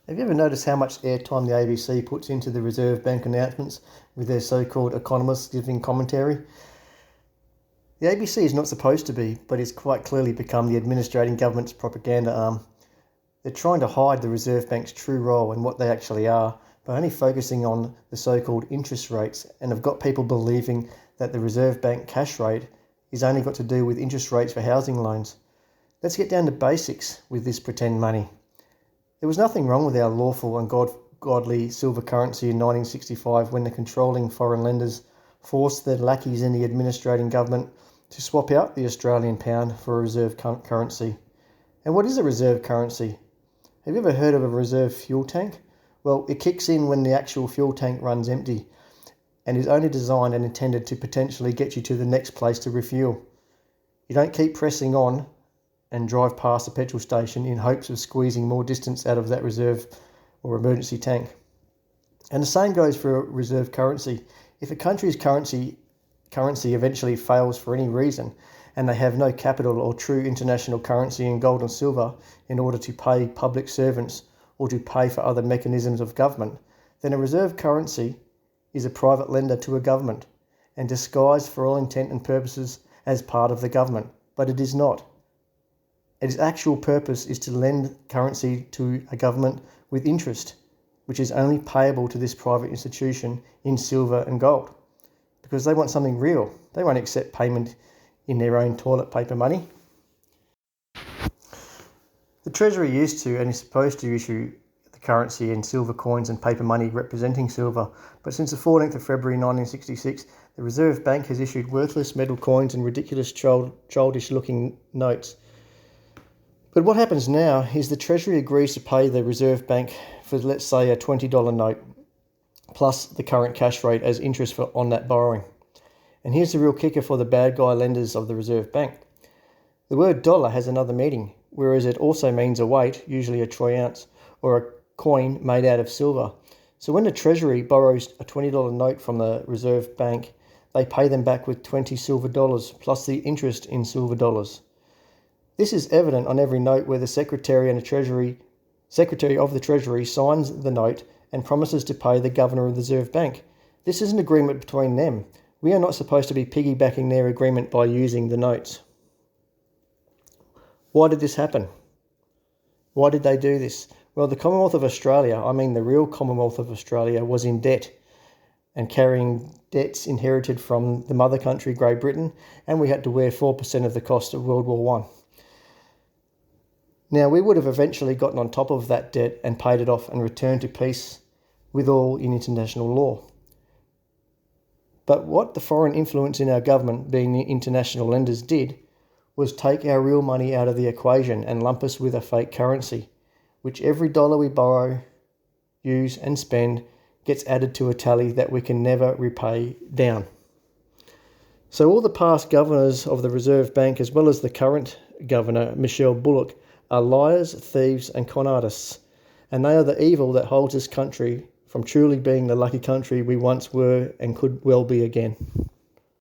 Have you ever noticed how much airtime the ABC puts into the Reserve Bank announcements with their so-called economists giving commentary? The ABC is not supposed to be, but it's quite clearly become the administrating government's propaganda arm. They're trying to hide the Reserve Bank's true role and what they actually are by only focusing on the so-called interest rates, and have got people believing that the Reserve Bank cash rate is only got to do with interest rates for housing loans. Let's get down to basics with this pretend money. There was nothing wrong with our lawful and godly silver currency in 1965 when the controlling foreign lenders forced their lackeys in the administrating government to swap out the Australian pound for a reserve currency. And what is a reserve currency? Have you ever heard of a reserve fuel tank? Well, it kicks in when the actual fuel tank runs empty and is only designed and intended to potentially get you to the next place to refuel. You don't keep pressing on and drive past a petrol station in hopes of squeezing more distance out of that reserve or emergency tank. And the same goes for a reserve currency. If a country's currency eventually fails for any reason, and they have no capital or true international currency in gold and silver in order to pay public servants or to pay for other mechanisms of government, then a reserve currency is a private lender to a government and disguised for all intent and purposes as part of the government, but it is not. Its actual purpose is to lend currency to a government with interest, which is only payable to this private institution in silver and gold, because they want something real. They won't accept payment in their own toilet paper money. The Treasury used to and is supposed to issue the currency in silver coins and paper money representing silver, but since the 14th of February 1966, the Reserve Bank has issued worthless metal coins and ridiculous childish-looking notes. But what happens now is the Treasury agrees to pay the Reserve Bank for, let's say, a $20 note, plus the current cash rate as interest on that borrowing. And here's the real kicker for the bad guy lenders of the Reserve Bank. The word dollar has another meaning, whereas it also means a weight, usually a troy ounce, or a coin made out of silver. So when the Treasury borrows a $20 note from the Reserve Bank, they pay them back with 20 silver dollars, plus the interest in silver dollars. This is evident on every note where the Secretary of the Treasury signs the note and promises to pay the Governor of the Reserve Bank. This is an agreement between them. We are not supposed to be piggybacking their agreement by using the notes. Why did this happen? Why did they do this? Well, the Commonwealth of Australia, the real Commonwealth of Australia, was in debt and carrying debts inherited from the mother country, Great Britain, and we had to wear 4% of the cost of World War I. Now, we would have eventually gotten on top of that debt and paid it off and returned to peace with all in international law. But what the foreign influence in our government, being the international lenders, did was take our real money out of the equation and lump us with a fake currency, which every dollar we borrow, use and spend gets added to a tally that we can never repay down. So all the past governors of the Reserve Bank, as well as the current governor, Michelle Bullock, are liars, thieves and con artists, and they are the evil that holds this country from truly being the lucky country we once were and could well be again.